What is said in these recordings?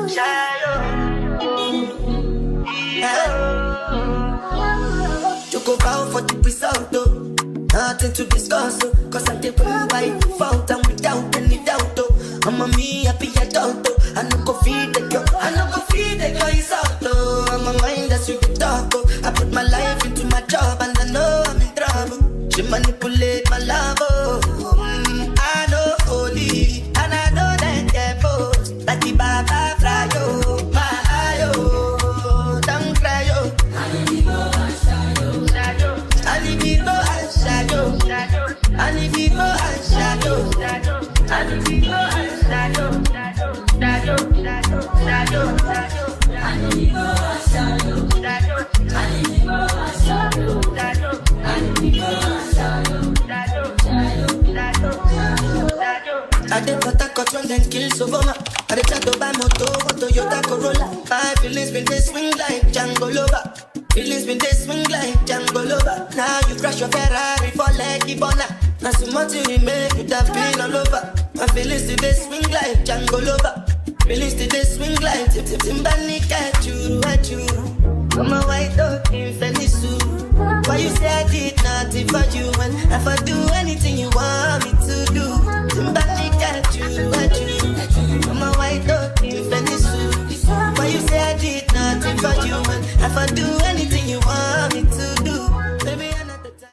You go bow for the result, though. Nothing to discuss, though. Cause I did by default and without any doubt, though. I'm a me happy adult, though. I no go feed the girl, I no go feed the girl, it's out, though. I'm a mind that's you can talk, though. I put my life into my job and I know I'm in trouble. She manipulate my love, oh. I know holy, and I know that devil. That the Baba fly, oh. My eye, oh. Don't cry, oh. I need people and shadow. I need people and shadow. I need people and shadow. I did what I got when then kill Sovoma. I did try to buy moto, Toyota Corolla. My feelings been they swing like Django Lover. Feelings been they swing like Django Lover. Now you crash your Ferrari for Leggy Bona. Now so much you make you have been all over. My feelings today swing like Django Lover. Feelings today swing like Timbani at you. I'm a white dog in Fenisu. Why you say I did nothing for you? And if I do anything you want me to do, Timbani at you. I'm a white dog in Fenisu. Why you say I did nothing for you? And if I do anything you want me to do, baby, another time.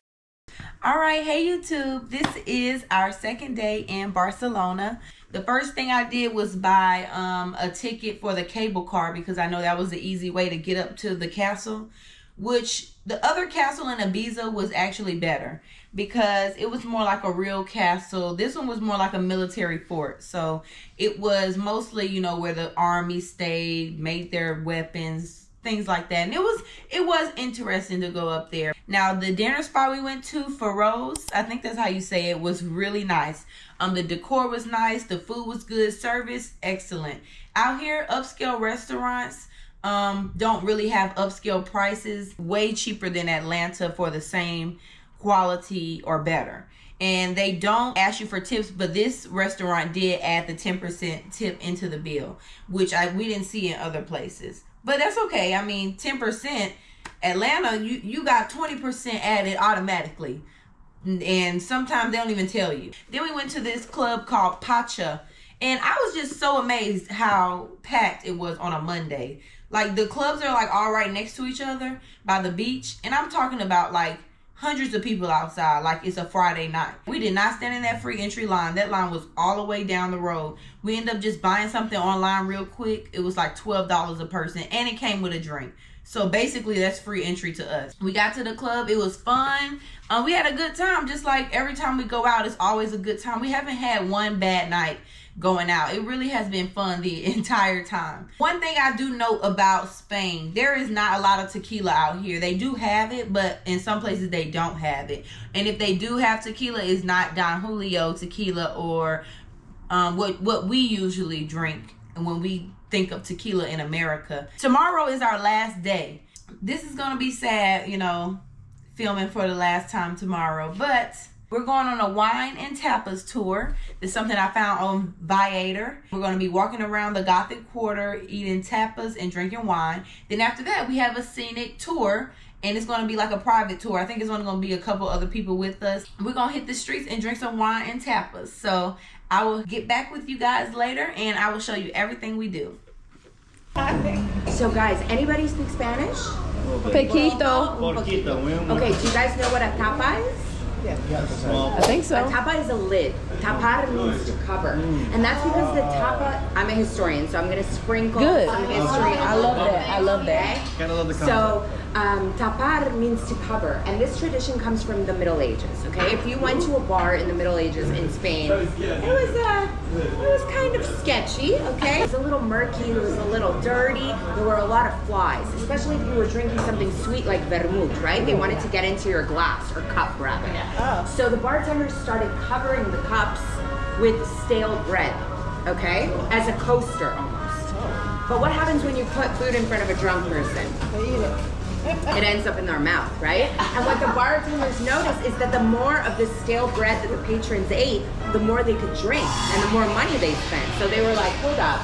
All right, hey YouTube, this is our second day in Barcelona. The first thing I did was buy a ticket for the cable car because I know that was the easy way to get up to the castle, which the other castle in Ibiza was actually better because it was more like a real castle. This one was more like a military fort. So it was mostly, you know, where the army stayed, made their weapons, things like that. And it was interesting to go up there. Now the dinner spot we went to, Feroz, I think that's how you say it, was really nice. The decor was nice, the food was good, service excellent. Out here, upscale restaurants don't really have upscale prices, way cheaper than Atlanta for the same quality or better. And they don't ask you for tips, but this restaurant did add the 10% tip into the bill, which we didn't see in other places. But that's okay. I mean, 10%, Atlanta, you got 20% added automatically. And sometimes they don't even tell you. Then we went to this club called Pacha. And I was just so amazed how packed it was on a Monday. Like, the clubs are like all right next to each other by the beach. And I'm talking about like hundreds of people outside like it's a Friday night. We did not stand in that free entry line. That line was all the way down the road. We ended up just buying something online real quick. It was like $12 a person and it came with a drink. So basically that's free entry to us. We got to the club. It was fun. We had a good time. Just like every time we go out, it's always a good time. We haven't had one bad night going out. It really has been fun the entire time. One thing I do know about Spain, there is not a lot of tequila out here. They do have it, but in some places they don't have it. And if they do have tequila, it's not Don Julio tequila or what we usually drink and when we think of tequila in America. Tomorrow is our last day. This is gonna be sad, you know, filming for the last time tomorrow, but we're going on a wine and tapas tour. It's something I found on Viator. We're going to be walking around the Gothic Quarter, eating tapas and drinking wine. Then after that, we have a scenic tour, and it's going to be like a private tour. I think it's only going to be a couple other people with us. We're going to hit the streets and drink some wine and tapas. So I will get back with you guys later, and I will show you everything we do. So guys, anybody speak Spanish? Poquito. Okay, do you guys know what a tapa is? I think so. A tapa is a lid. Tapar means to cover. And that's because the tapa, I'm a historian, so I'm going to sprinkle some history. I love that. I love that. Okay? So tapar means to cover. And this tradition comes from the Middle Ages, okay? If you went to a bar in the Middle Ages in Spain, it was kind of sketchy, okay? It was a little murky, it was a little dirty. There were a lot of flies, especially if you were drinking something sweet like vermouth, right? They wanted to get into your glass, or cup rather. So the bartenders started covering the cups with stale bread, okay? As a coaster almost. But what happens when you put food in front of a drunk person? They eat it. It ends up in their mouth, right? And what the bartenders noticed is that the more of the stale bread that the patrons ate, the more they could drink and the more money they spent. So they were like, hold up,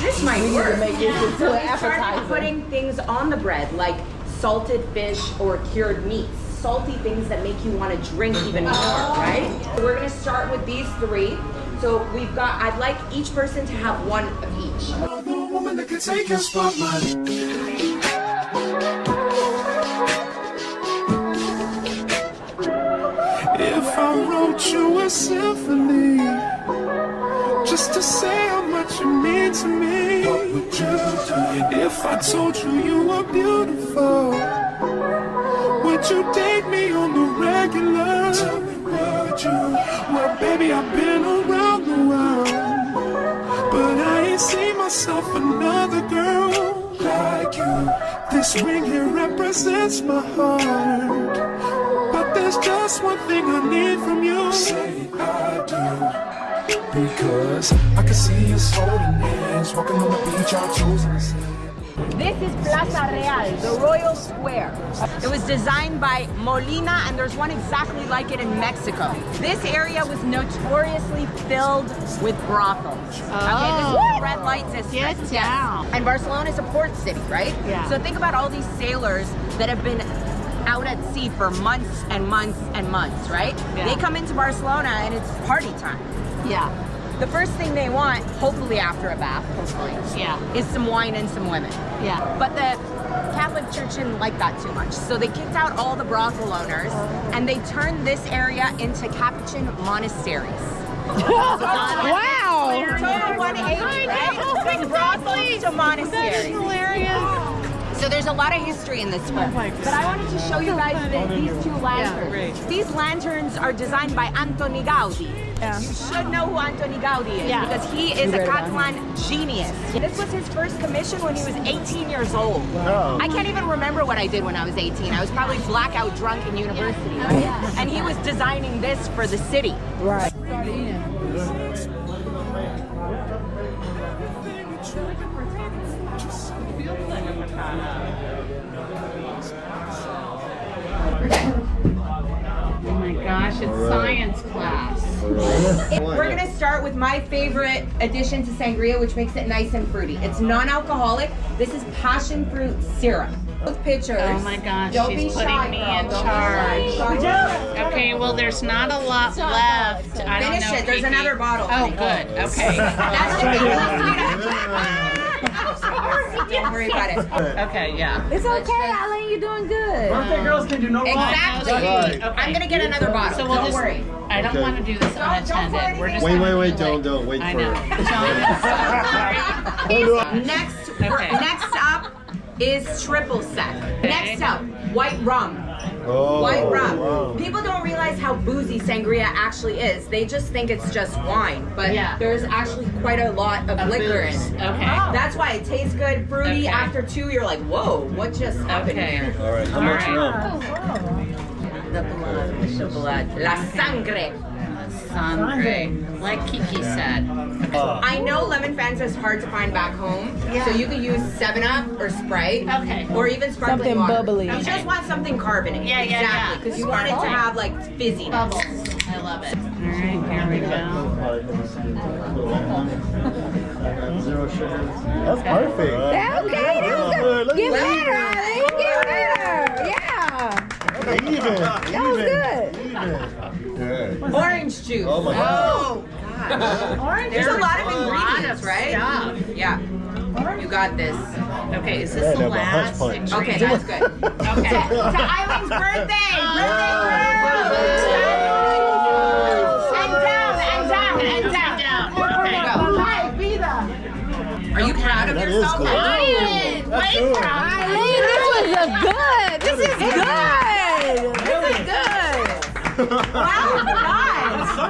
This might work. make this into So an they started appetizer. putting things on the bread like salted fish or cured meats. Salty things that make you want to drink even more, right? So we're gonna start with these three. So we've got, I'd like each person to have one of each. Woman that can take your spotlight. If I wrote you a symphony, just to say how much you mean to me, what would you do? If I told you you were beautiful, would you date me on the regular? Tell me, would you? Well, baby, I've been around the world, but I ain't seen myself another girl like you. This ring here represents my heart, but there's just one thing I need from you. Say I do, because I can see us holding hands, walking on the beach, our toes in the sand. This is Plaza Real, the Royal Square. It was designed by Molina, and there's one exactly like it in Mexico. This area was notoriously filled with brothels. Okay, this is the red light district. Get down. And Barcelona is a port city, right? Yeah. So think about all these sailors that have been out at sea for months and months and months, right? Yeah. They come into Barcelona and it's party time. Yeah. The first thing they want, hopefully after a bath, hopefully, is some wine and some women. Yeah. But the Catholic Church didn't like that too much. So they kicked out all the brothel owners and they turned this area into Capuchin monasteries. Wow. Total 180, right? From brothels to monasteries. So there's a lot of history in this square. But I wanted to show you guys these two lanterns. These lanterns are designed by Antoni Gaudi. Yeah. You should know who Antoni Gaudi is because he is a Catalan genius. This was his first commission when he was 18 years old. I can't even remember what I did when I was 18. I was probably blackout drunk in university. And he was designing this for the city. Right. Oh my gosh, it's science class. We're gonna start with my favorite addition to sangria, which makes it nice and fruity. It's non-alcoholic. This is passion fruit syrup. Both pictures. Oh my gosh, Don't she's be putting shy, me girl. in Don't be charge. shy. Okay, well, there's not a lot left. I don't Finish know. it. There's Kiki. another bottle. Oh, good. Okay. That's Don't worry about it. Okay, yeah. It's okay, Alan. You're doing good. Birthday girls can do no wrong. Exactly. Okay. I'm gonna get another bottle. So we'll Don't just, worry. I don't want to do this unattended. We're just Wait, gonna wait, be like- don't wait I for know. it. Next up is triple sec. Next up, white rum. Oh, White rum. wow. People don't realize how boozy sangria actually is. They just think it's just wine, but there's actually quite a lot of liquor in it. Okay. That's why it tastes good, fruity. Okay. After two, you're like, whoa, what just happened Okay. here? All right, how much rum? The blood. La sangre. Sangre. Like Kiki said. I know lemon Fanta is hard to find back home, so you could use 7-Up or Sprite, Okay. or even sparkling Something water. bubbly. You just want something carbonated, Yeah, yeah, exactly, yeah. because you want it to have like fizziness. Bubbles. I love it. All right, here we go. Zero sugar. That's perfect. Okay, that was good. Look Get at better, Alan. Get better. Yeah. that. Even. That was good. Even. Orange juice. Oh my God. Orange. There's a lot of ingredients, right? Stuff. Yeah. You got this. Okay, is Yeah, this the that was a hot last punch. ingredient? Okay, that's good. Okay. To Eileen's birthday! Are you proud of That is yourself? good. Ryan, way proud. Eileen, this was a good. This is good. This is good. Wow, guys! So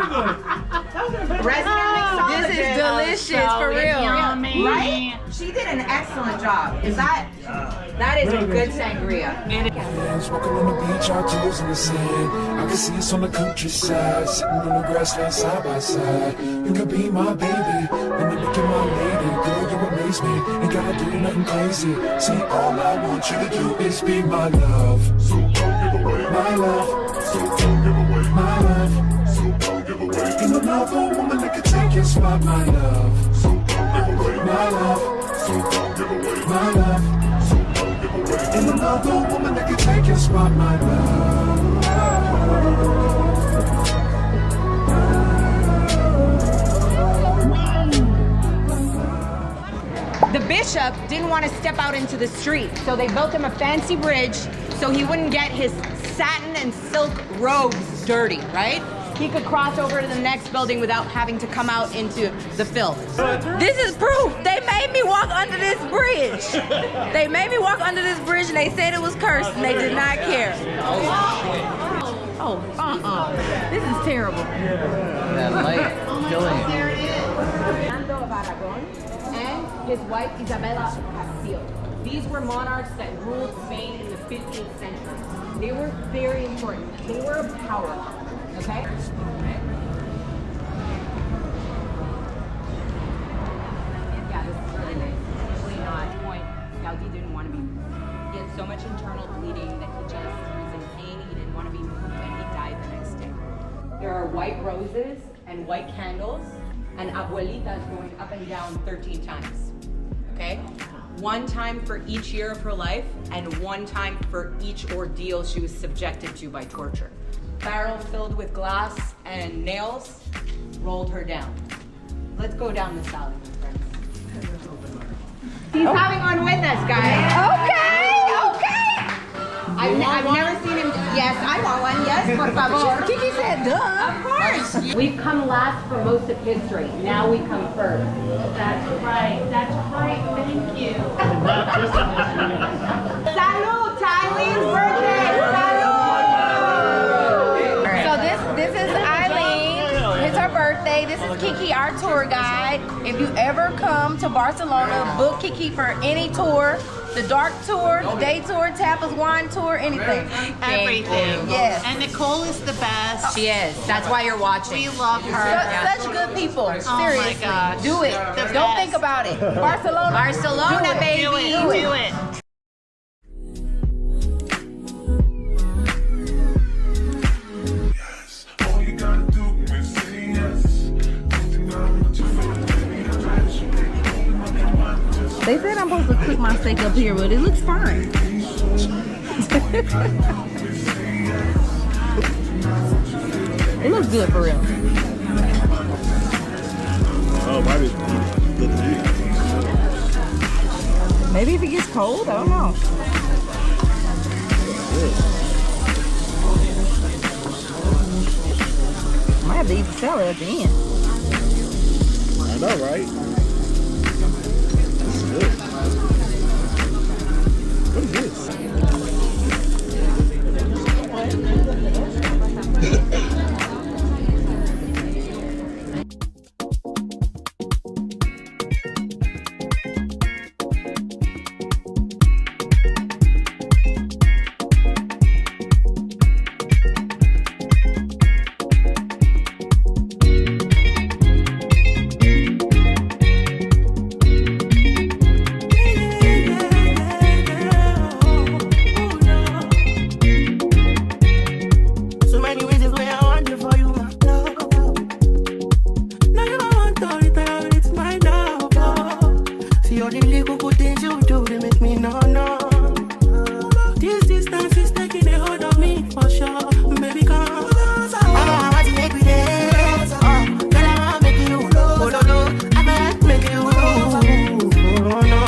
good. Resident mixologist. This is delicious, for real. Yummy. Right? She did an excellent job. That is a good sangria. Hands walking on the beach, our toes in the sand. I can see us on the countryside, sitting on the grassland side by side. You could be my baby, when you look at my lady. Girl, you amaze me, ain't gotta do nothing crazy. See, all I want you to do is be my love. So don't give away my love. So don't give away my love. So don't give away. Ain't another woman that can take your spot, my love. So don't give away my love, so don't give away my love, so don't give away. Ain't another woman that can take your spot, my love. The bishop didn't want to step out into the street, so they built him a fancy bridge so he wouldn't get his satin and silk robes dirty, right? He could cross over to the next building without having to come out into the filth. This is proof. They made me walk under this bridge. They made me walk under this bridge and they said it was cursed and they did not care. Oh, This is terrible. That light killing it. Fernando of Aragon and his wife Isabella of Castile. These were monarchs that ruled Spain in the 15th century. They were very important. They were a power, okay? Yeah, this is really nice. Usually not. Point, Gaudi didn't want to be, he had so much internal bleeding that he was in pain. He didn't want to be moved and he died the next day. There are white roses and white candles and abuelitas going up and down 13 times, okay? One time for each year of her life and one time for each ordeal she was subjected to by torture. Barrel filled with glass and nails rolled her down. Let's go down the alley, my friends. He's having one with us, guys. Okay. I've never seen him. Yes, I want one. Yes, por favor. Kiki said, duh. Of course. We've come last for most of history. Now we come first. That's right. That's right. Thank you. Salud, Eileen's birthday. Salud. So this is Eileen. It's her birthday. This is Kiki, our tour guide. If you ever come to Barcelona, book Kiki for any tour. The dark tour, the day tour, tapas, wine tour, anything. Everything. Yes. And Nicole is the best. She is. That's why you're watching. We love her. Such good people. Seriously. Oh my gosh. Do it. The Don't best. think about it. Barcelona. Barcelona, Do it. baby. Do it. Yes, all you gotta do is say yes. Nothing I'm what you feel, baby. I'm trying to show you. They said I'm supposed to cook my steak up here, but it looks fine. It looks good for real. Oh, might be good to eat. Maybe if it gets cold, I don't know. Might have to eat the salad at the end. I know, right? That's good. What is this? So many reasons why I want you for you, my love. Now you want all the time, it's mine now. See all the little good things you do, they make me no. This distance is taking a hold of me for sure. Baby, come. I want to make me dance. Girl, I want to make you. Oh, no. I want to make you. Oh, no.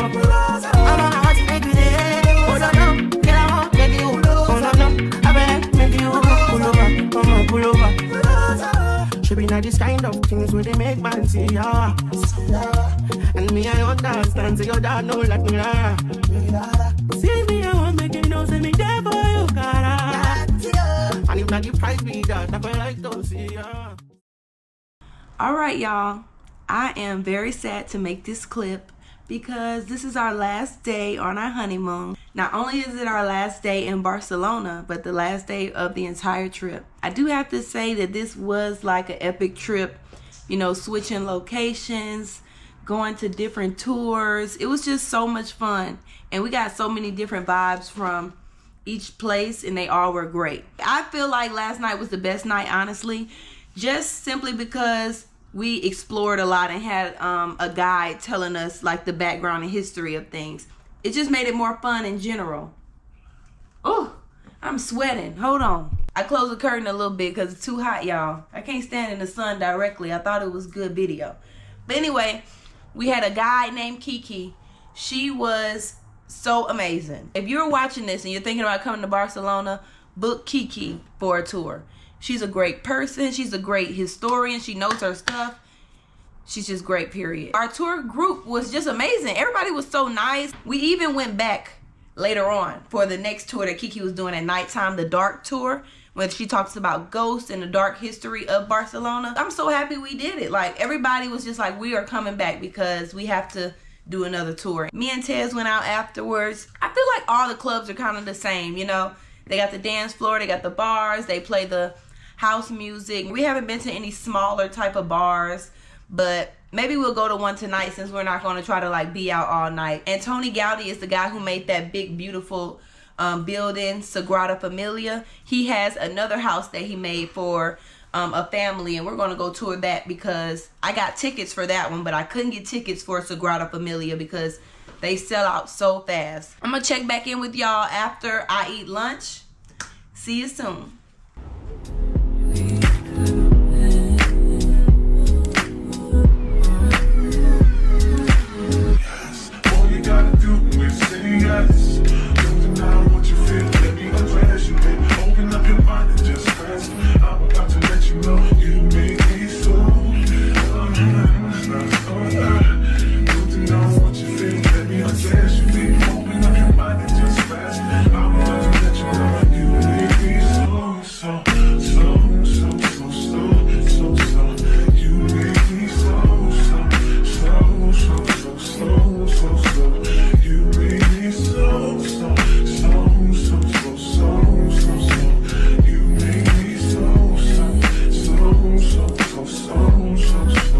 I want to make you dance. Oh, no. Girl, I want to make you. Oh, no. I want to make you. Pull over. Come on, pull over. She be not this kind of things where they make man see ya. And me, I understand. Say your dad know like me. See me, I want make you know. Say me there for you, cara. And if not the price be that, I feel like to see ya. All right, y'all. I am very sad to make this clip because this is our last day on our honeymoon. Not only is it our last day in Barcelona, but the last day of the entire trip. I do have to say that this was like an epic trip, you know, switching locations, going to different tours. It was just so much fun. And we got so many different vibes from each place and they all were great. I feel like last night was the best night, honestly, just simply because we explored a lot and had a guide telling us like the background and history of things. It just made it more fun in general. Oh, I'm sweating. Hold on. I closed the curtain a little bit because it's too hot, y'all. I can't stand in the sun directly. I thought it was good video. But anyway, we had a guide named Kiki. She was so amazing. If you're watching this and you're thinking about coming to Barcelona, book Kiki for a tour. She's a great person. She's a great historian. She knows her stuff. She's just great, period. Our tour group was just amazing. Everybody was so nice. We even went back later on for the next tour that Kiki was doing at nighttime, the dark tour, when she talks about ghosts and the dark history of Barcelona. I'm so happy we did it. Like, everybody was just like, we are coming back because we have to do another tour. Me and Tez went out afterwards. I feel like all the clubs are kind of the same, you know? They got the dance floor, they got the bars, they play the house music. We haven't been to any smaller type of bars, but maybe we'll go to one tonight since we're not going to try to like be out all night. And Tony Gaudi is the guy who made that big, beautiful building, Sagrada Familia. He has another house that he made for a family, and we're going to go tour that because I got tickets for that one, but I couldn't get tickets for Sagrada Familia because they sell out so fast. I'm going to check back in with y'all after I eat lunch. See you soon. All you gotta do is say yes. Don't deny what you feel. Let me address you, baby. Open up your mind and just rest. I'm about to let you know you make me so. Don't deny what you feel. Let me address you, baby. Open up your mind and just rest. I'm about to let you know you make me so, so, so, so, so, so, so, so. You make me so, so, so, so, so, so, so, so. You make me so, so, so, so, so, so, so, so. You make me so, so, so, so, so, so, so, so.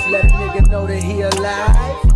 Let a nigga know that he alive.